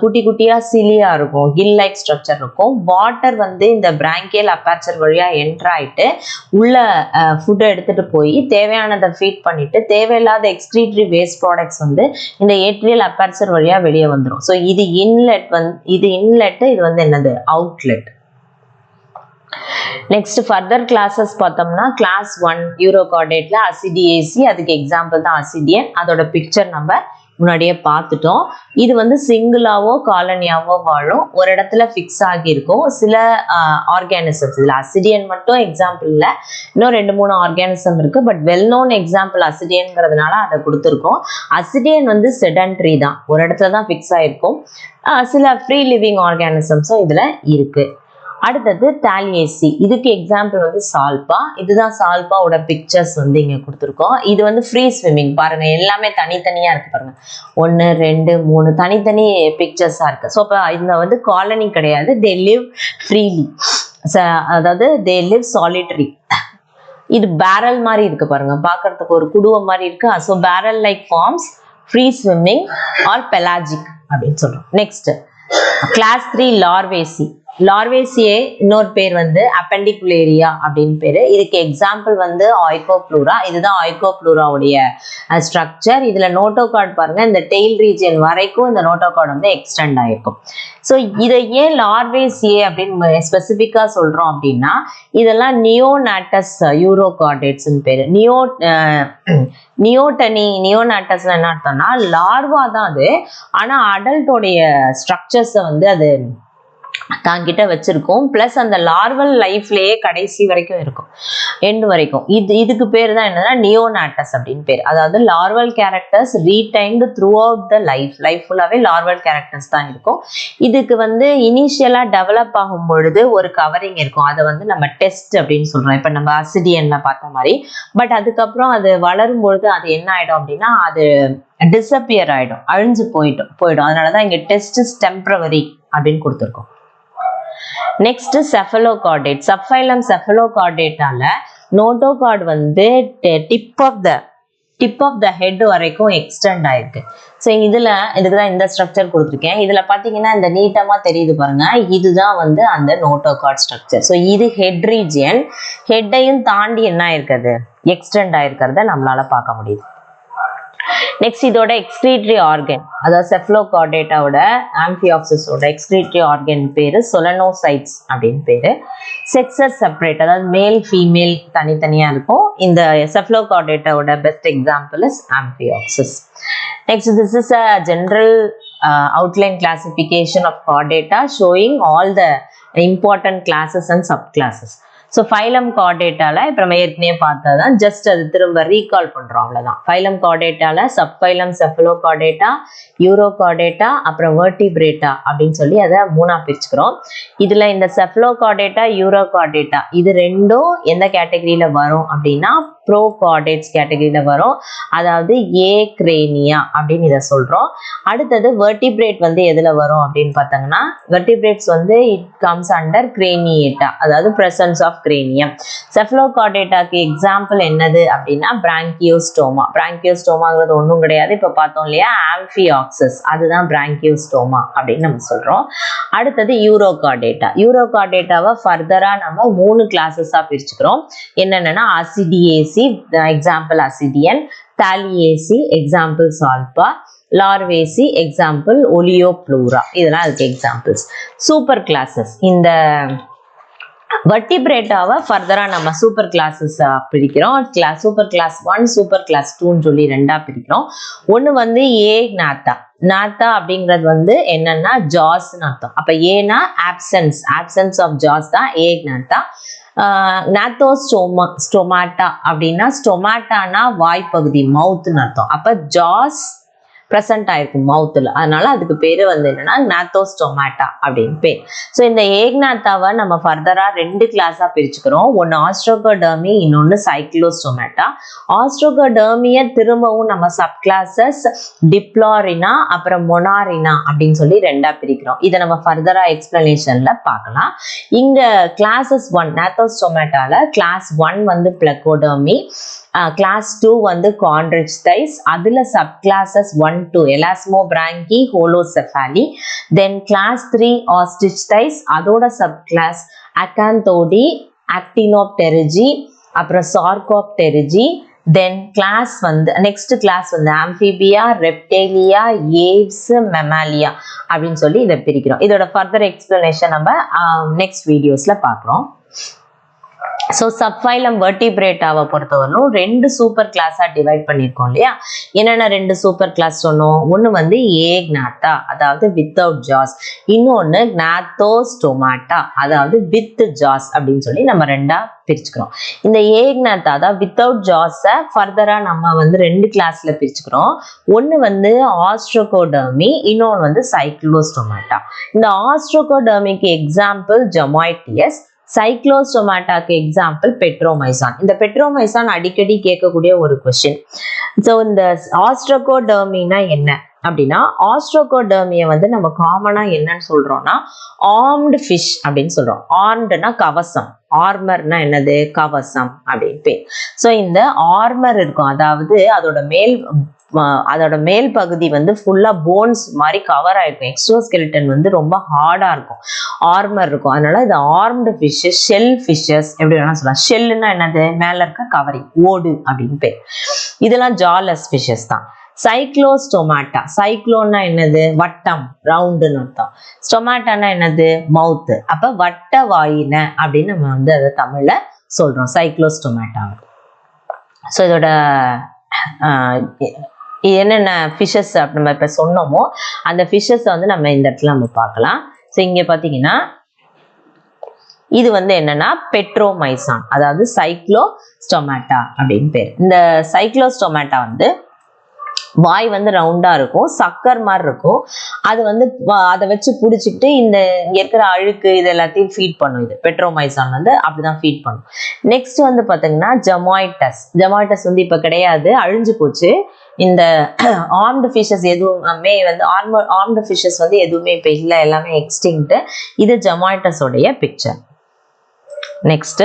குட்டி குட்டியா சிலியா இருக்கும், கில் லைக் ஸ்ட்ரக்சர் இருக்கும். வாட்டர் வந்து இந்த பிராங்கியல் அப்பர்ச்சர் வழியா என்டர் ஆயிட்டு உள்ள ஃபுட்டை எடுத்துட்டு போய் தேவையானதை ஃபீட் பண்ணிட்டு தேவையில்லாத எக்ஸ்கிரீட்டரி வேஸ்ட் ப்ராடக்ட்ஸ் வந்து இந்த ஏட்ரியல் அப்பர்ச்சர் வழியா வெளியே வந்துடும். ஸோ இது இன்லெட், இது வந்து என்னது அவுட்லெட். நெக்ஸ்ட் ஃபர்தர் கிளாஸஸ் பார்த்தோம்னா கிளாஸ் 1 யூரோகார்டேட்ல அசிடியேசி, அதுக்கு எக்ஸாம்பிள் தான் அசிடியன். அதோட பிக்சர் நம்ம முன்னாடியே பார்த்துட்டோம். இது வந்து சிங்கிளாவோ காலனியாவோ வாழும், ஒரு இடத்துல ஃபிக்ஸ் ஆகியிருக்கும். சில ஆர்கானிசம்ஸ், இதில் அசிடியன் மட்டும் எக்ஸாம்பிள் இல்லை, இன்னும் 2-3 ஆர்கானிசம் இருக்கு. பட் வெல் நோன் எக்ஸாம்பிள் அசிடியன்ங்கிறதுனால அதை கொடுத்துருக்கோம். அசிடியன் வந்து செடன்ட்ரி தான், ஒரு இடத்துல தான் ஃபிக்ஸ் ஆகிருக்கும். சில ஃப்ரீ லிவிங் ஆர்கானிசம்ஸும் இதில் இருக்கு. அடுத்தது தாலியேசி, இதுக்கு எக்ஸாம்பிள் வந்து சால்பா. இதுதான் சால்பாவோட பிக்சர்ஸ் வந்து இங்க கொடுத்துருக்கோம். இது வந்து ஃப்ரீ ஸ்விம்மிங், பாருங்க எல்லாமே தனித்தனியா இருக்கு பாருங்க, 1 2 3 தனித்தனி பிக்சர்ஸா இருக்கு. ஸோ இப்போ இந்த வந்து காலனி கிடையாது, தே லிவ் ஃப்ரீலி, அதாவது தே லிவ் சாலிட்டரி. இது பேரல் மாதிரி இருக்கு பாருங்க, பார்க்கறதுக்கு ஒரு குடுவை மாதிரி இருக்கு. So barrel like forms, free swimming or pelagic அப்படின்னு சொல்றோம். Next class 3 லார்வேசி. லார்வேசியே இன்னொரு பேர் வந்து அப்பெண்டிகுலேரியா அப்படின்னு பேரு. இதுக்கு எக்ஸாம்பிள் வந்து ஆய்கோப்ளூரா. இதுதான் ஆய்கோப்ளூராவுடைய ஸ்ட்ரக்சர். இதுல நோட்டோகார்ட் பாருங்க, இந்த டெயில் ரீஜியன் வரைக்கும் இந்த நோட்டோகார்ட் வந்து எக்ஸ்டெண்ட் ஆயிருக்கும். ஸோ இதை ஏன் லார்வேசியே அப்படின்னு ஸ்பெசிஃபிக்கா சொல்றோம் அப்படின்னா, இதெல்லாம் நியோநாட்டஸ் யூரோகார்டேட்ஸ் பேரு. நியோநாட்டஸ் என்ன அர்த்தம்னா லார்வா தான் அது, ஆனா அடல்ட்டோடைய ஸ்ட்ரக்சர்ஸை வந்து அது தாங்கிட்ட வச்சிருக்கோம். பிளஸ் அந்த லார்வல் லைஃப்லயே கடைசி வரைக்கும் இருக்கும், எண்ட் வரைக்கும். இதுக்கு பேர் தான் என்னன்னா நியோநாட்டஸ் அப்படின்னு பேர். அதாவது larval characters retained through out the life ஃபுல்லாவே லார்வல் கேரக்டர்ஸ் தான் இருக்கும். இதுக்கு வந்து இனிஷியலா டெவலப் ஆகும் பொழுது ஒரு கவரிங் இருக்கும், அதை வந்து நம்ம டெஸ்ட் அப்படின்னு சொல்றோம், இப்ப நம்ம அசிடியன்ல பார்த்த மாதிரி. பட் அதுக்கப்புறம் அது வளரும் பொழுது அது என்ன ஆயிடும் அப்படின்னா அது டிஸப்பியர் ஆயிடும், அழிஞ்சு போயிடும். அதனாலதான் இங்க டெஸ்ட் டெம்பரவரி அப்படின்னு கொடுத்துருக்கோம். நெக்ஸ்ட் செஃபலோகார்டேட். சப்ஃபைலம் செஃபலோகார்டேட்டால நோட்டோகார்ட் வந்து டிப் ஆஃப் த ஹெட் வரைக்கும் எக்ஸ்டெண்ட் ஆயிருக்கு. ஸோ இதுக்கு தான் இந்த ஸ்ட்ரக்சர் கொடுத்துருக்கேன். இதுல பாத்தீங்கன்னா இந்த நீட்டமா தெரியுது பாருங்க, இதுதான் வந்து அந்த நோட்டோகார்ட் ஸ்ட்ரக்சர். ஸோ இது ஹெட் ரீஜியன், ஹெட்டையும் தாண்டி என்ன ஆயிருக்குது, எக்ஸ்டெண்ட் ஆயிருக்கிறத நம்மளால பார்க்க முடியுது. நெக்ஸ்ட் இதோட எக்ஸ்கிரீட்டரி ஆர்கன், அதாவது செஃபலோகார்டேட்டாவோட ஆம்பியாப்சிஸோட எக்ஸ்கிரீட்டரி ஆர்கன் பேரு சொலனோசைட்ஸ் அப்படின்னு பேரு. செக்ஸஸ் செப்பரேட், அதாவது மேல் ஃபீமேல் தனித்தனியா இருக்கும். இந்த செஃபலோகார்டேட்டாவோட best example is amphioxus. Next this is a general outline classification of chordata showing all the important classes and subclasses. So phylum கார்டேட்டால இப்போ நம்ம ஏற்கனவே பார்த்ததான், ஜஸ்ட் அது திரும்ப ரீகால் பண்ணுறோம், அவ்வளோதான். ஃபைலம் கார்டேட்டால சப்ஃபைலம் செஃபலோகார்டேட்டா, யூரோகார்டேட்டா, அப்புறம் வெர்டிபிரேட்டா அப்படின்னு சொல்லி அதை 3ஆ பிரிச்சுக்கிறோம். இதில் இந்த செஃபலோகார்டேட்டா, யூரோகார்டேட்டா இது ரெண்டும் எந்த கேட்டகரியில் வரும் அப்படின்னா ப்ரோகார்டேட்ஸ் கேட்டகரியில் வரும், அதாவது ஏ கிரேனியா அப்படின்னு இதை சொல்கிறோம். அடுத்தது வெர்டிபிரேட் வந்து எதில் வரும் அப்படின்னு பார்த்தாங்கன்னா, வெர்டிபிரேட்ஸ் வந்து இட் கம்ஸ் அண்டர் கிரேனியேட்டா, அதாவது பிரசன்ஸ் ஆஃப் கிரேனியம். செஃபலோகார்டேட்டாக்கு எக்ஸாம்பிள் என்னது அப்படின்னா பிராங்கியோஸ்டோமா. பிராங்கியோஸ்டோமாங்கிறது ஒன்றும் கிடையாது, இப்போ பார்த்தோம் இல்லையா ஆம்பியாக்சிஸ், அதுதான் பிராங்கியோஸ்டோமா அப்படின்னு நம்ம சொல்கிறோம். அடுத்தது யூரோகார்டேட்டா. யூரோகார்டேட்டாவை ஃபர்தராக நம்ம 3 கிளாஸஸாக பிரிச்சுக்கிறோம். என்னென்னா அசிடியேசி, எக்ஸாம்பிள் அசிடியன், தாலியேசி, எக்ஸாம்பிள் சால்பா, லார்வேசி, எக்ஸாம்பிள் ஒலியோப்ளூரா, இதெல்லாம் அதுக்கு எக்ஸாம்பிள்ஸ். சூப்பர் கிளாஸஸ், இந்த வெர்டிபிரேட்டாவை ஃபர்தரா நம்ம சூப்பர் கிளாஸஸ் பிரிக்கிறோம். சூப்பர் கிளாஸ் 1, சூப்பர் கிளாஸ் 2ன்னு சொல்லி 2ஆ பிரிக்கிறோம். ஒன்று வந்து ஏ நாத்தா. நாத்தா அப்படிங்கிறது வந்து என்னன்னா ஜாஸ்ன்னு அர்த்தம். அப்ப ஏனா ஆப்சன்ஸ் ஆஃப் ஜாஸ் தான் ஏ நாத்தா. ஸ்டொமாட்டா அப்படின்னா ஸ்டொமாட்டானா வாய்ப்பகுதி, மவுத்னு அர்த்தம். அப்ப ஜாஸ் ப்ரெசன்ட் ஆயிருக்கும் மவுத்தில், அதனால அதுக்கு பேரு வந்து என்னன்னா நாத்தோஸ்டோமாட்டா அப்படின்னு பேர். ஸோ இந்த ஏக்நாத்தாவை நம்ம ஃபர்தரா 2 கிளாஸா பிரிச்சுக்கிறோம். ஒன்று ஆஸ்ட்ரோகோடர்மி, இன்னொன்று சைக்ளோஸ்டோமாட்டா. ஆஸ்ட்ரோகோடர்மியை திரும்பவும் நம்ம சப் கிளாஸஸ் டிப்ளாரினா அப்புறம் மொனாரினா அப்படின்னு சொல்லி 2ஆ பிரிக்கிறோம். இதை நம்ம ஃபர்தரா எக்ஸ்பிளனேஷன்ல பார்க்கலாம். இங்க கிளாஸஸ் 1 நாத்தோஸ்டோமாட்டால கிளாஸ் 1 வந்து பிளக்கோடர்மி, கிளாஸ் 2 வந்து கான்ட்ரிச்டைஸ், அதுல subclasses 1 to Elasmobranchii, Holocephali. Then class 3 Osteichthyes, அதோட சப் கிளாஸ் அகாந்தோடி, ஆக்டினோப்டெரிஜி, அப்புறம் சார்கோப்டெரிஜி. தென் கிளாஸ் வந்து நெக்ஸ்ட் கிளாஸ் வந்து ஆம்பிபியா, ரெப்டேலியா, ஏவ்ஸ், மெமாலியா அப்படின்னு சொல்லி இதை பிரிக்கிறோம். இதோட ஃபர்தர் எக்ஸ்பிளனேஷன் நம்ம நெக்ஸ்ட் வீடியோஸ்ல பார்க்குறோம். ஸோ சப்ஃபைலம் வெர்டிபிரேட்டாவை பொறுத்தவரைக்கும் 2 சூப்பர் கிளாஸாக டிவைட் பண்ணியிருக்கோம் இல்லையா. என்னென்ன 2 சூப்பர் கிளாஸ் சொன்னோம்? ஒன்று வந்து ஏக்னாத்தா, அதாவது வித்தவுட் ஜாஸ். இன்னொன்று க்னாத்தோஸ்டோமாட்டா, அதாவது வித் ஜாஸ் அப்படின்னு சொல்லி நம்ம 2ஆ பிரிச்சுக்கிறோம். இந்த ஏக்னாத்தா அதாவது வித்தவுட் ஜாஸை ஃபர்தராக நம்ம வந்து 2 கிளாஸ்ல பிரிச்சுக்கிறோம். ஒன்று வந்து ஆஸ்ட்ரோகோடர்மி, இன்னொன்று வந்து சைக்ளோஸ்டோமாட்டா. இந்த ஆஸ்ட்ரோகோடர்மிக்கு எக்ஸாம்பிள் ஜொமாய்டியஸ், சைக்ளோஸ்டோமாட்டாக்கு எக்ஸாம்பிள் பெட்ரோமைசான். இந்த பெட்ரோமைசான் அடிக்கடி கேட்கக்கூடிய ஒரு கொஸ்டின். ஸோ இந்த ஆஸ்ட்ரோகோடர்மினா என்ன அப்படின்னா, ஆஸ்ட்ரோகோடர்மியை வந்து நம்ம காமனா என்னன்னு சொல்றோம்னா ஆர்ம்டு ஃபிஷ் அப்படின்னு சொல்றோம். ஆர்ம்டுனா கவசம், ஆர்மர்னா என்னது? கவசம் அப்படின்னு பேர். ஸோ இந்த ஆர்மர் இருக்கும், அதாவது அதோட மேல் பகுதி வந்து ஃபுல்லா போன்ஸ் மாதிரி கவர் ஆயிருக்கும். எக்ஸோஸ்கெலிட்டன் வந்து ரொம்ப ஹார்டா இருக்கும், ஆர்மர் இருக்கும். அதனால இது ஆர்ம்டு ஃபிஷஸ், ஷெல் ஃபிஷஸ் எப்படி வேணா சொல்லலாம். ஷெல்லுன்னா என்னது? மேல இருக்க கவரிங், ஓடு அப்படின்னு பேர். இதெல்லாம் ஜாலஸ் ஃபிஷஸ் தான். சைக்ளோஸ்டோமாட்டா, சைக்ளோன்னா என்னது? வட்டம், ரவுண்டுன்னு அர்த்தம். ஸ்டொமாட்டானா என்னது? மவுத்து. அப்ப வட்ட வாயின அப்படின்னு நம்ம வந்து அதை தமிழ்ல சொல்றோம், சைக்ளோஸ்டோமாட்டா. ஸோ இதோட என்னென்ன ஃபிஷஸ் நம்ம இப்போ சொன்னோமோ அந்த ஃபிஷஸை வந்து நம்ம இந்த இடத்துல நம்ம பார்க்கலாம். ஸோ இங்கே பார்த்தீங்கன்னா இது வந்து என்னன்னா பெட்ரோமைசான், அதாவது சைக்ளோஸ்டோமாட்டா அப்படின்னு பேர். இந்த சைக்ளோஸ்டோமாட்டா வந்து வாய் வந்து ரவுண்டா இருக்கும், சக்கர் மாதிரி இருக்கும். அது வந்து அதை வச்சு பிடிச்சிக்கிட்டு இங்க இருக்கிற அழுக்கு இது எல்லாத்தையும் ஃபீட் பண்ணும். இது பெட்ரோமைசான் வந்து அப்படிதான் ஃபீட் பண்ணும். நெக்ஸ்ட் வந்து பாத்தீங்கன்னா ஜொமாய்டஸ். ஜொமாய்டஸ் வந்து இப்ப கிடையாது, அழிஞ்சு போச்சு. இந்த ஆர்ம்டு ஃபிஷஸ் எதுவுமே வந்து ஆர்ம்டு ஃபிஷஸ் வந்து எதுவுமே இப்ப இல்லை, எல்லாமே எக்ஸ்டிங்க்ட். இது ஜொமாய்டஸ் உடைய பிக்சர். நெக்ஸ்ட்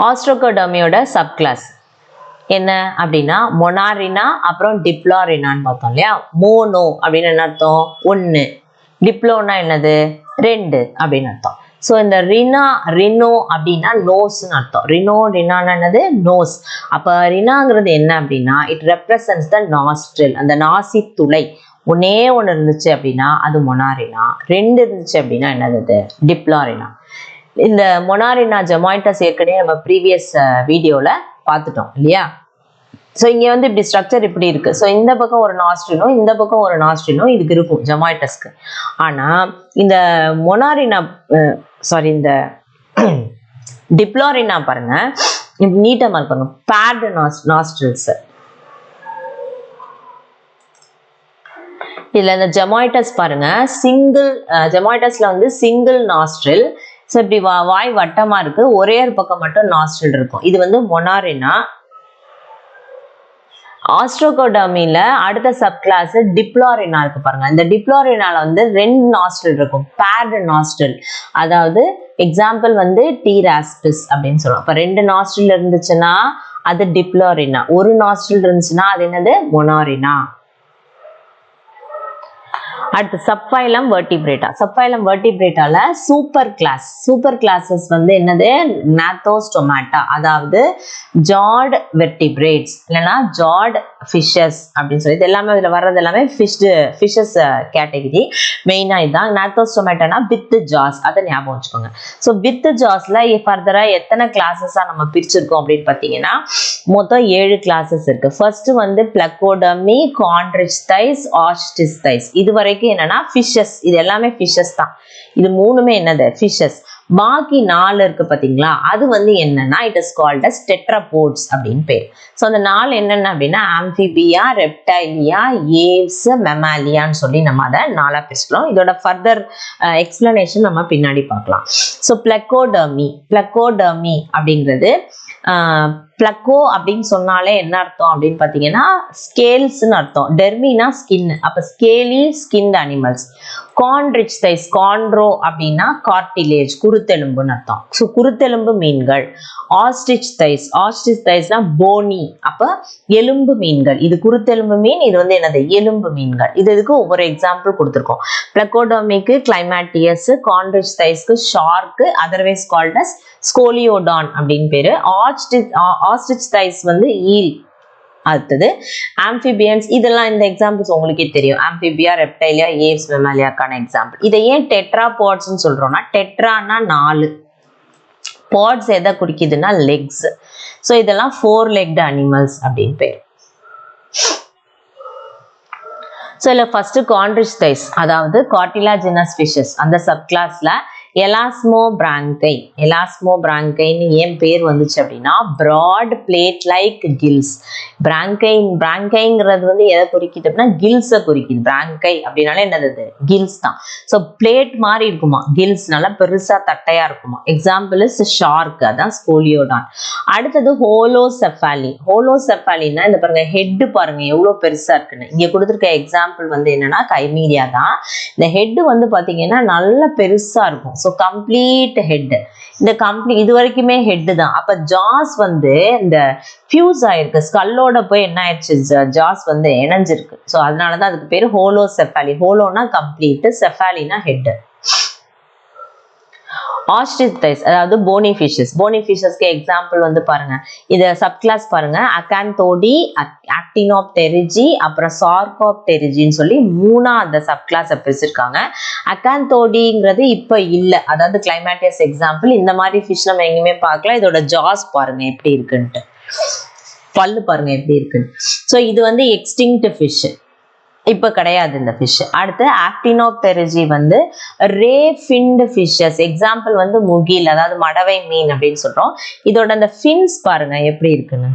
ஆஸ்ட்ரோகோடர்மியோட சப்கிளாஸ் என்ன அப்படின்னா மொனாரினா, அப்புறம் டிப்ளாரினான்னு பார்த்தோம் இல்லையா. மோனோ அப்படின்னு என்ன அர்த்தம்? 1. டிப்ளோனா என்னது? 2 அப்படின்னு அர்த்தம். ஸோ இந்த ரினோ அப்படின்னா நோஸ்ன்னு அர்த்தம். ரினான்னா என்னது? நோஸ். அப்போ ரினாங்கிறது என்ன அப்படின்னா இட் ரெப்ரசன்ட்ஸ் த நாஸ்ட்ரில், அந்த நாசி துளை. ஒன்னே ஒன்று இருந்துச்சு அப்படின்னா அது மொனாரினா, 2 இருந்துச்சு அப்படின்னா என்னது? டிப்ளாரினா. இந்த மொனாரினா ஜொமாய்டஸ் ஏற்கனவே நம்ம ப்ரீவியஸ் வீடியோல பார்த்துட்டோம் இல்லையா. ஸோ இங்கே வந்து இப்படி ஸ்ட்ரக்சர் இப்படி இருக்கு. ஸோ இந்த பக்கம் ஒரு நாஸ்ட்ரிலும் இந்த பக்கம் ஒரு நாஸ்ட்ரிலும் இதுக்கு இருக்கும் ஜொமாய்டஸ்க்கு. ஆனால் இந்த மொனாரினா இந்த டிப்ளாரினா பாருங்க, இப்படி நீட்டா மார்க் பாருங்க, பேர்டு நாஸ்ட்ரில்ஸ். இதுல இந்த ஜொமாய்டஸ் பாருங்க, ஜொமாய்டஸ்ல வந்து சிங்கிள் நாஸ்ட்ரில். ஸோ இப்படி வாய் வட்டமா இருக்கு, ஒரே ஒரு பக்கம் மட்டும் நாஸ்ட்ரில் இருக்கும். இது வந்து மொனாரினா. ஆஸ்ட்ரோகோடர்மில அடுத்த சப் கிளாஸ் டிப்ளாரினா இருக்கு பாருங்க. இந்த டிப்ளாரினால வந்து 2 நாஸ்ட்ரில் இருக்கும், பேர்டு நாஸ்ட்ரில். அதாவது எக்ஸாம்பிள் வந்து டீராஸ்பிஸ் அப்படின்னு சொல்லுவோம். அப்ப 2 நாஸ்ட்ரில் இருந்துச்சுன்னா அது டிப்ளாரினா, ஒரு நாஸ்ட்ரில் இருந்துச்சுன்னா அது என்னது? மொனாரினா. அடுத்து subphylum Vertebrata. Subphylum வெர்டிபிரேட்டால super classes வந்து என்னது? க்னாத்தோஸ்டோமாட்டா, அதாவது ஜாட் வெர்டிபிரேட்ஸ் இல்லைன்னா ஜாட் ஃபிஷஸ் அப்படின்னு சொல்லி எல்லாமே இதுல வர்றது எல்லாமே ஃபிஷஸ் கேட்டகரி. மெயினா இதுதான். க்னாத்தோஸ்டோமாட்டானா வித் ஜாஸ், அதை ஞாபகம் வச்சுக்கோங்க. ஸோ வித் ஜாஸ்ல ஃபர்தரா எத்தனை கிளாஸஸா நம்ம பிரிச்சிருக்கோம் அப்படின்னு பார்த்தீங்கன்னா மொத்தம் 7 கிளாஸஸ் இருக்கு. ஃபர்ஸ்ட் வந்து பிளக்கோடர்மி, கான்ட்ரிச்டைஸ், ஆஸ்டிஸ்டைஸ். இது வரைக்கும் என்னன்னா ஃபிஷஸ், இது எல்லாமே ஃபிஷஸ் தான். இது 3மே என்னது? ஃபிஷஸ். பாக்கி 4 இருக்கு பாத்தீங்களா, அது வந்து என்னன்னா இட் இஸ் கால்ட் அஸ் டெட்ராபோட்ஸ் அப்படின்னு பேர். ஸோ அந்த 4 என்னென்ன அப்படின்னா ஆம்பிபியா, ரெப்டைலியா, ஏவ்ஸ், மெமாலியான்னு சொல்லி நம்ம அதை 4ஆ பிரிச்சுக்கலாம். இதோட ஃபர்தர் எக்ஸ்பிளனேஷன் நம்ம பின்னாடி பார்க்கலாம். ஸோ பிளக்கோடர்மி அப்படிங்கிறது பிளக்கோ அப்படின்னு சொன்னாலே என்ன அர்த்தம் அப்படின்னு பார்த்தீங்கன்னா ஸ்கேல்ஸ்ன்னு அர்த்தம். டெர்மினா ஸ்கின், அப்போ ஸ்கேலி ஸ்கின்ட் அனிமல்ஸ். கான்ட்ரிச்டைஸ், கான்ட்ரோ அப்படின்னா கார்டிலேஜ், குருத்தெலும்புன்னு அர்த்தம். ஸோ குருத்தெலும்பு மீன்கள். ஆஸ்டிஸ்டைஸ்னா போனி, அப்போ எலும்பு மீன்கள். இது குருத்தெலும்பு மீன், இது வந்து என்னது? எலும்பு மீன்கள். இதுக்கு ஒவ்வொரு எக்ஸாம்பிள் கொடுத்துருக்கோம். பிளக்கோடர்மிக்கு கிளைமாட்டியஸ், கான்ட்ரிச்டைஸ்க்கு shark, otherwise called as Scoliodon அப்படின்னு பேரு. ஆஸ்டிச்டைஸ் வந்து ஈல், அடுத்தது ஆம்பிபியன்ஸ், இதெல்லாம் இந்த எக்ஸாம்பிள்ஸ் உங்களுக்கே தெரியும். ஆம்பிபியா, ரெப்டைலியா, ஏவ்ஸ், மெமாலியாக்கான எக்ஸாம்பிள். இதை ஏன் டெட்ராபாட்ஸ்ன்னு சொல்றோம்னா, டெட்ரானா 4, பாட்ஸ் எதை குறிக்குதுன்னா லெக்ஸ். ஸோ இதெல்லாம் 4 legged அனிமல்ஸ் அப்படின்னு பேர். ஸோ இல்லை ஃபர்ஸ்ட் காண்ட்ரிச்டைஸ், அதாவது கார்டிலாஜினஸ் ஃபிஷஸ் அந்த சப்கிளாஸ்ல எலாஸ்மோபிராங்கை. எலாஸ்மோபிராங்கைன்னு ஏன் பேர் வந்துச்சு அப்படின்னா, பிராட் பிளேட் லைக் கில்ஸ். பிராங்கைங்கிறது வந்து எதை குறிக்குது அப்படின்னா கில்ஸை குறிக்குது. பிராங்கை அப்படின்னாலே என்னது, கில்ஸ் தான். ஸோ பிளேட் மாதிரி இருக்குமா, கில்ஸ் நல்லா பெருசா தட்டையா இருக்குமா. எக்ஸாம்பிள் இஸ் ஷார்க், அதான் ஸ்கோலியோடான். அடுத்தது ஹோலோசெஃபாலி. ஹோலோசெஃபாலின்னா இந்த பாருங்க ஹெட் பாருங்க எவ்வளவு பெருசா இருக்குன்னு. இங்க கொடுத்துருக்க எக்ஸாம்பிள் வந்து என்னன்னா கைமீரியா தான். இந்த ஹெட் வந்து பாத்தீங்கன்னா நல்ல பெருசா இருக்கும். So complete head. இந்த கம்ப்ளீட் இது வரைக்குமே ஹெட் தான். அப்ப ஜாஸ் வந்து இந்த ஃபியூஸ் ஆயிருக்கு, ஸ்கல்லோட போய் என்ன ஆயிடுச்சு, ஜாஸ் வந்து இணைஞ்சிருக்கு. ஸோ அதனாலதான் அதுக்கு பேரு ஹோலோசெஃபாலி. ஹோலோனா கம்ப்ளீட், செஃபாலினா ஹெட். ஆஸ்ட்ரிச்டைஸ், அதாவது போனி ஃபிஷஸ். போனி ஃபிஷஸ்க்கு எக்ஸாம்பிள் வந்து பாருங்க, இத சப்கிளாஸ் பாருங்க, அகாந்தோடி, ஆக்டினோப்டெரிஜி, அப்புறம் சார்கோப்டெரிஜின்னு சொல்லி 3 அந்த சப்கிளாஸை பிரிச்சிருக்காங்க. அகாந்தோடிங்கிறது இப்ப இல்லை, அதாவது கிளைமேட்டியஸ் எக்ஸாம்பிள். இந்த மாதிரி ஃபிஷ் நம்ம எங்கேயுமே பார்க்கலாம். இதோட ஜாஸ் பாருங்க எப்படி இருக்குன்ட்டு, பல்லு பாருங்க எப்படி இருக்குன்னு. ஸோ இது வந்து எக்ஸ்டிங்க்ட் ஃபிஷ், இப்ப கிடையாது இந்த ஃபிஷ். அடுத்து ஆக்டினோப்டெரிஜி வந்து ரே ஃபின்டு ஃபிஷஸ். எக்ஸாம்பிள் வந்து முகில், அதாவது மடவை மீன் அப்படின்னு சொல்றோம். இதோட அந்த ஃபின்ஸ் பாருங்க எப்படி இருக்குன்னு.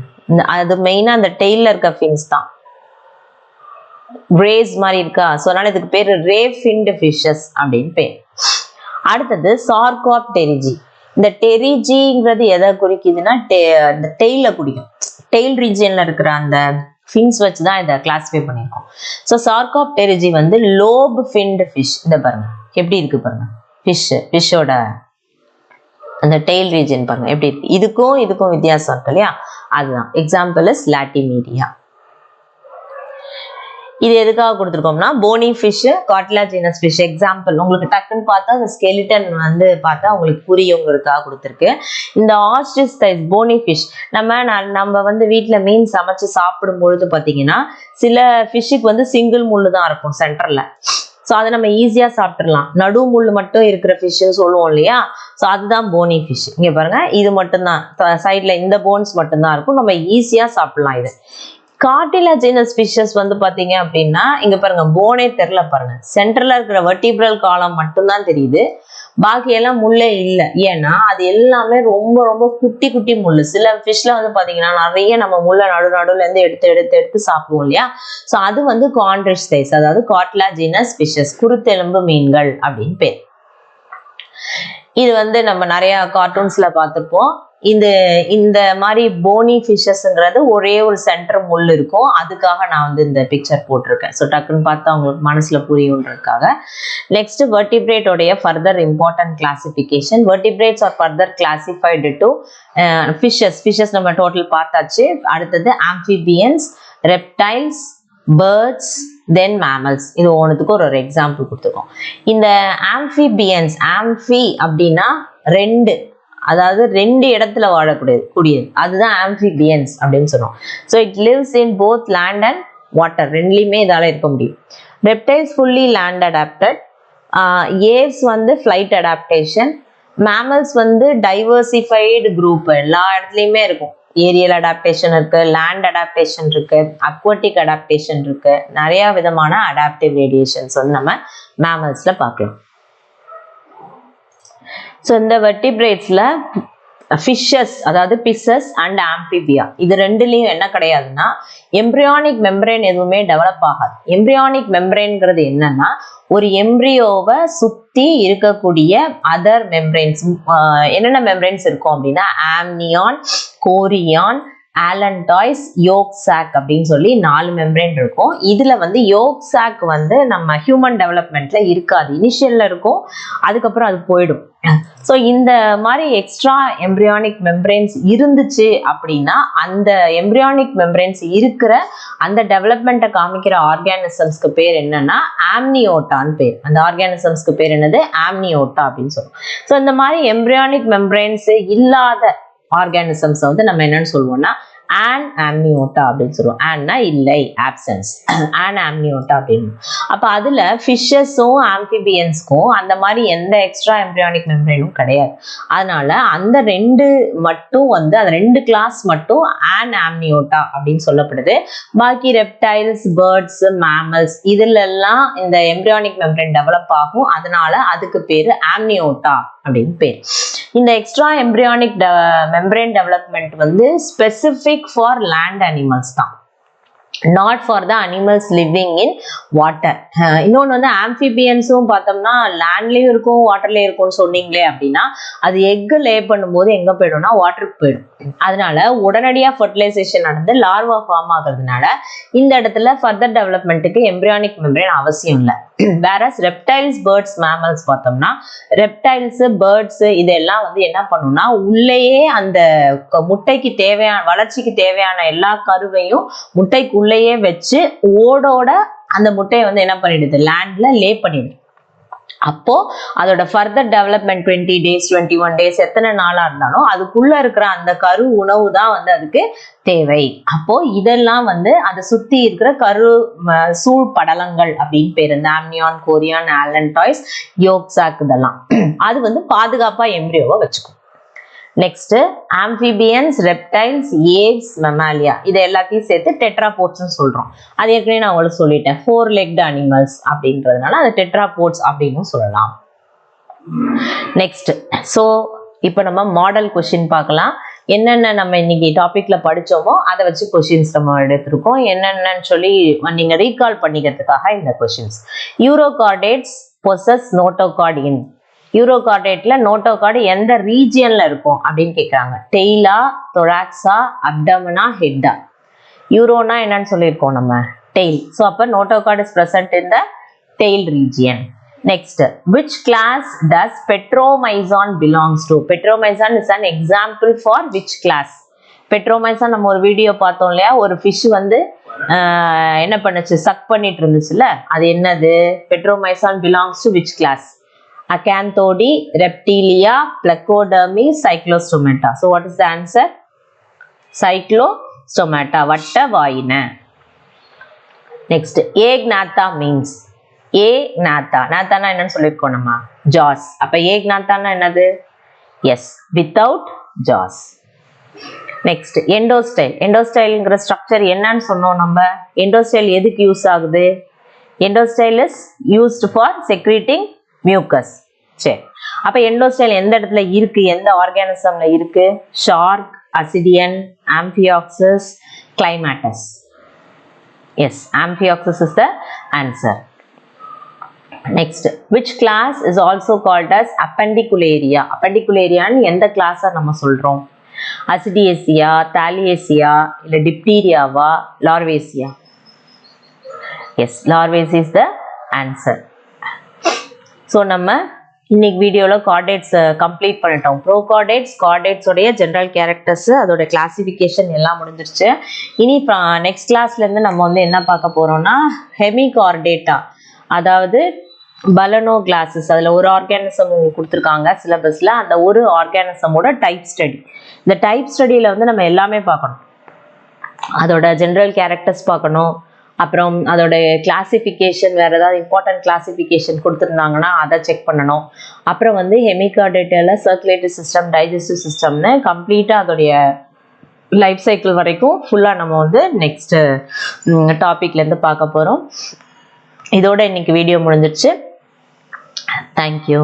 அது மெயினா அந்த டெய்ல இருக்க ஃபின்ஸ் தான், ரேஸ் மாதிரி இருக்கா. ஸோ அதனால இதுக்கு பேரு ரே ஃபின்டு ஃபிஷஸ் அப்படின்னு பேர். அடுத்தது சார்கோப்டெரிஜி. இந்த டெரிஜிங்கிறது எதை குறிக்குதுன்னா இந்த டெய்ல குறிக்கும். டெய்ல் ரீஜியன்ல இருக்கிற அந்த ஃபின்ஸ் வச்சு தான் இதை கிளாஸிஃபை பண்ணியிருக்கோம். ஸோ சார்கோப்டெரிஜி வந்து லோப் ஃபின்டு ஃபிஷ். இந்த பாருங்க எப்படி இருக்கு பாருங்க, ஃபிஷ்ஷோட அந்த டெய்ல் ரீஜன் பாருங்க எப்படி இருக்கு. இதுக்கும் வித்தியாசம் இருக்கு இல்லையா, அதுதான். Example is Latimeria. இது எதுக்காக கொடுத்துருக்கோம்னா bony fish, cartilaginous fish. Example உங்களுக்கு டக்குன்னு பார்த்தா அந்த ஸ்கெலிட்டன் வந்து பார்த்தா உங்களுக்கு புரியுங்கிறதுக்காக கொடுத்துருக்கு. இந்த ஆஸ்ட்ரிச்டைஸ் போனி ஃபிஷ் நம்ம வந்து வீட்டில் மீன் சமைச்சு சாப்பிடும் பொழுது பார்த்தீங்கன்னா சில ஃபிஷ்ஷுக்கு வந்து சிங்கிள் முள்ளு தான் இருக்கும் சென்டர்ல. ஸோ அதை நம்ம ஈஸியா சாப்பிட்டுடலாம். நடு முள் மட்டும் இருக்கிற ஃபிஷ்ஷுன்னு சொல்லுவோம் இல்லையா, ஸோ அதுதான் போனி ஃபிஷ். இங்க பாருங்க இது மட்டும்தான் சைட்ல இந்த போன்ஸ் மட்டும்தான் இருக்கும், நம்ம ஈஸியா சாப்பிடலாம். இது கார்டிலாஜினஸ் ஃபிஷஸ் வந்து பாத்தீங்க அப்படின்னா இங்க பாருங்க போனே தெரியல பாருங்க, சென்டர்ல இருக்கிற வெர்டிபிரல் காலம் மட்டும்தான் தெரியுது, பாக்கி எல்லாம் முள்ளே இல்லை. ஏன்னா அது எல்லாமே ரொம்ப ரொம்ப குட்டி குட்டி முள்ளு. சில ஃபிஷ்ல வந்து பாத்தீங்கன்னா நிறைய நம்ம முள்ள நடுவுல இருந்து எடுத்து சாப்பிடுவோம் இல்லையா. ஸோ அது வந்து காண்ட்ரிச்டைஸ், அதாவது கார்டிலாஜினஸ் ஃபிஷஸ், குருத்தெலும்பு மீன்கள் அப்படின்னு பேர். இது வந்து நம்ம நிறைய கார்ட்டூன்ஸ்ல பார்த்துருப்போம். இந்த மாதிரி போனி ஃபிஷஸ்ங்கிறது ஒரே ஒரு சென்டர் முள் இருக்கும், அதுக்காக நான் வந்து இந்த பிக்சர் போட்டிருக்கேன். ஸோ டக்குன்னு பார்த்தா உங்களுக்கு மனசுல புரியுன்றதுக்காக. நெக்ஸ்ட் வெர்டிபிரேட் உடைய further important classification. Vertebrates R further classified to fishes நம்ம டோட்டல் பார்த்தாச்சு. அடுத்தது ஆம்பிபியன்ஸ், ரெப்டைல்ஸ், பேர்ட்ஸ், தென் மேமல்ஸ். இது ஒன்றுத்துக்கு ஒரு எக்ஸாம்பிள் கொடுத்துருக்கோம். இந்த ஆம்பிபியன்ஸ், ஆம்பி அப்படின்னா ரெண்டு, அதாவது ரெண்டு இடத்துல வாழக்கூடியது, அதுதான் ஆம்பிபியன்ஸ் அப்படின்னு சொல்றோம். So it lives in both land and water, ரெண்டுலையுமே இதால இருக்க முடியும். Reptiles fully land adapted, Aves வந்து ஃபிளைட் அடாப்டேஷன், மேமல்ஸ் வந்து டைவர்சிஃபைடு குரூப், எல்லா இடத்துலையுமே இருக்கும். ஏரியல் அடாப்டேஷன் இருக்கு, லேண்ட் அடாப்டேஷன் இருக்கு, அக்வாட்டிக் அடாப்டேஷன் இருக்கு, நிறைய விதமான அடாப்டிவ் வேரியேஷன்ஸ் வந்து நம்ம மேமல்ஸ்ல பார்க்கலாம். ஸோ இந்த வெர்டிபிரேட்ஸ்ல ஃபிஷஸ், அதாவது பிசஸ் அண்ட் ஆம்பிபியா, இது ரெண்டுலையும் என்ன கிடையாதுன்னா எம்ப்ரியானிக் மெம்பரேன் எதுவுமே டெவலப் ஆகாது. எம்ப்ரியானிக் மெம்பரேன்ங்கிறது என்னன்னா ஒரு எம்ப்ரியோவை சுத்தி இருக்கக்கூடிய அதர் மெம்பரேன்ஸ். என்னென்ன மெம்பரேன்ஸ் இருக்கும் அப்படின்னா ஆம்னியான், கோரியான், ஆலன்டாய்ஸ், யோக் சாக் அப்படின்னு சொல்லி 4 மெம்பரேன் இருக்கும். இதுல வந்து யோக் சாக் வந்து நம்ம ஹியூமன் டெவலப்மெண்ட்ல இருக்காது, இனிஷியல்ல இருக்கும், அதுக்கப்புறம் அது போயிடும். ஸோ இந்த மாதிரி எக்ஸ்ட்ரா எம்ப்ரியானிக் மெம்பரேன்ஸ் இருந்துச்சு அப்படின்னா அந்த எம்ப்ரியானிக் மெம்பரேன்ஸ் இருக்கிற அந்த டெவலப்மெண்ட்டை காமிக்கிற ஆர்கானிசம்ஸ்க்கு பேர் என்னன்னா ஆம்னியோட்டான்னு பேர். அந்த ஆர்கானிசம்ஸ்க்கு பேர் என்னது, ஆம்னியோட்டா அப்படின்னு சொல்லுவோம். ஸோ இந்த மாதிரி எம்ப்ரியானிக் மெம்பரேன்ஸ் இல்லாத ஆர்கானிசம்ஸ் வந்து நம்ம என்னன்னு சொல்லுவோம்னா an amniota அப்படின்னு சொல்லுவோம். anனா இல்லை, absence, an amniota அப்படின்னு. அப்ப அதுல ஃபிஷஸும் ஆம்பிபியன்ஸ்க்கும் அந்த மாதிரி எந்த எக்ஸ்ட்ரா எம்ப்ரியானிக் மெம்பரேனும் கிடையாது. அதனால அந்த ரெண்டு மட்டும் வந்து அந்த ரெண்டு கிளாஸ் மட்டும் an amniota அப்படின்னு சொல்லப்படுது. பாக்கி ரெப்டைல்ஸ், பேர்ட்ஸ், மேமல்ஸ் இதுல எல்லாம் இந்த எம்ப்ரியானிக் மெம்பரேன் டெவலப் ஆகும். அதனால அதுக்கு பேரு amniota அப்படின்னு பேர். இந்த எக்ஸ்ட்ரா எம்ப்ரியானிக் மெம்பரேன் டெவலப்மெண்ட் வந்து ஸ்பெசிபிக் ஃபார் லேண்ட் அனிமல்ஸ் தான், not for the animals living in water. இன்னொன்று வந்து ஆம்பிபியன்ஸும் பார்த்தோம்னா லேண்ட்லேயும் இருக்கும் வாட்டர்லேயும் இருக்கும்னு சொன்னீங்களே அப்படின்னா அது எக்கு லே பண்ணும்போது எங்கே போயிடும்னா வாட்டருக்கு போயிடும். அதனால உடனடியாக ஃபர்டிலைசேஷன் நடந்து லார்வா ஃபார்ம் ஆகுறதுனால இந்த இடத்துல ஃபர்தர் டெவலப்மெண்ட்டுக்கு எம்ப்ரியானிக் மெம்பரேன் அவசியம் இல்லை. வேற ரெப்டைல்ஸ், பேர்ட்ஸ், மேமல்ஸ் பார்த்தோம்னா ரெப்டைல்ஸ், பேர்ட்ஸ் இதெல்லாம் வந்து என்ன பண்ணும்னா உள்ளேயே அந்த முட்டைக்கு தேவையான வளர்ச்சிக்கு தேவையான எல்லா கருவையும் முட்டைக்கு உள்ளேயே வச்சு ஓடோட அந்த முட்டையை வந்து என்ன பண்ணிடுது, லேண்ட்ல லே பண்ணிடுது. அப்போ அதோட ஃபர்தர் டெவலப்மெண்ட் 20 days 21 days எத்தனை நாளா இருந்தாலும் அதுக்குள்ள இருக்கிற அந்த கரு உணவு தான் வந்து அதுக்கு தேவை. அப்போ இதெல்லாம் வந்து அதை சுத்தி இருக்கிற கரு சூழ் படலங்கள் அப்படின்னு பேரு, இந்த ஆம்னியான், கோரியான், ஆலன்டாய்ஸ், யோக் சாக் இதெல்லாம் அது வந்து பாதுகாப்பா எம்ப்ரியோவை வச்சுக்கும். Next amphibians, reptiles, Aves, Mammalia இது எல்லாத்தையும் சேர்த்து டெட்ராபோட்ஸ் சொல்றோம். அது ஏற்கனவே நான் உங்களுக்கு சொல்லிட்டேன், 4-legged அனிமல்ஸ் அப்படின்றதுனால அது டெட்ராபோட்ஸ் அப்படின்னு சொல்லலாம். நெக்ஸ்ட் ஸோ இப்போ நம்ம மாடல் கொஸ்டின் பார்க்கலாம். என்னென்ன நம்ம இன்னைக்கு டாபிக்ல படிச்சோமோ அதை வச்சு கொஸ்டின்ஸ் நம்ம எடுத்திருக்கோம். என்னென்னு சொல்லி நீங்க ரீகால் பண்ணிக்கிறதுக்காக இந்த கொஸ்டின்ஸ். யூரோகார்டேட்ஸ் பொசஸ் நோட்டோகார்ட் இன். யூரோகார்டேட்ல நோட்டோகார்டு எந்த ரீஜியன்ல இருக்கும் அப்படின்னு கேட்குறாங்க. டெய்லா, தொராக்ஸா, அப்டமனா, ஹெட்டா. யூரோனா என்னன்னு சொல்லியிருக்கோம் நம்ம, டெய்ல். ஸோ அப்போ notochord is present in the tail region. Next, which class does petromyzon belongs to? Petromyzon is an example for which class? Petromyzon நம்ம ஒரு வீடியோ பார்த்தோம் இல்லையா, ஒரு ஃபிஷ் வந்து என்ன பண்ணுச்சு, சக் பண்ணிட்டு இருந்துச்சுல்ல, அது என்னது? Petromyzon belongs to which class? Acanthodi, Reptilia, Plecodermi, Cyclostomata. So what is the answer? Cyclostomata, வட்ட வாயின. Next, Agnatha means. Agnatha, நாத்தானா என்னன்னு சொல்லிருக்கோம் நம்ம, jaws. அப்ப Agnathaனா என்னது? Yes, without jaws. Next, endostyle. Endostyle structure என்னன்னு சொன்னோம் நம்ம. Endostyle எதுக்கு யூஸ் ஆகுது? Endostyle is used for secreting mucus. சரி, அப்ப எண்டோஸ்டைல் எந்த இடத்துல இருக்கு, எந்த ஆர்கானிசம்ல இருக்கு? Shark, ascidian, amphioxus, Climatius. Yes, amphioxus is the answer. Next, which class is also called as Appendicularia? Appendicularia எந்த கிளாஸா நம்ம சொல்றோம்? அசிடியேசியா, தாலியேசியா, இல்ல டிப்டீரியாவா, Larvacea? Yes, Larvacea is the answer. So நம்ம இன்னைக்கு வீடியோவில் கார்டேட்ஸ் கம்ப்ளீட் பண்ணிட்டோம். ப்ரோகார்டேட்ஸ், கார்டேட்ஸோடைய ஜென்ரல் கேரக்டர்ஸ், அதோட கிளாசிஃபிகேஷன் எல்லாம் முடிஞ்சிருச்சு. இனி நெக்ஸ்ட் கிளாஸ்லேருந்து நம்ம வந்து என்ன பார்க்க போகிறோம்னா ஹெமிகார்டேட்டா, அதாவது பலனோ கிளாஸஸ். அதில் ஒரு ஆர்கானிசம் கொடுத்துருக்காங்க சிலபஸில், அந்த ஒரு ஆர்கானிசமோட டைப் ஸ்டடி. இந்த டைப் ஸ்டடியில் வந்து நம்ம எல்லாமே பார்க்கணும். அதோட ஜென்ரல் கேரக்டர்ஸ் பார்க்கணும், அப்புறம் அதோட கிளாசிஃபிகேஷன், வேறு ஏதாவது இம்பார்ட்டன்ட் கிளாசிஃபிகேஷன் கொடுத்துருந்தாங்கன்னா அதை செக் பண்ணணும். அப்புறம் வந்து ஹெமிகார்டேட்டால சர்க்குலேட்டரி சிஸ்டம், டைஜஸ்டிவ் சிஸ்டம்னு கம்ப்ளீட்டாக அதோடைய லைஃப் சைக்கிள் வரைக்கும் ஃபுல்லாக நம்ம வந்து நெக்ஸ்ட் டாபிக்லேருந்து பார்க்க போகிறோம். இதோட இன்னைக்கு வீடியோ முடிஞ்சிருச்சு. தேங்க்யூ.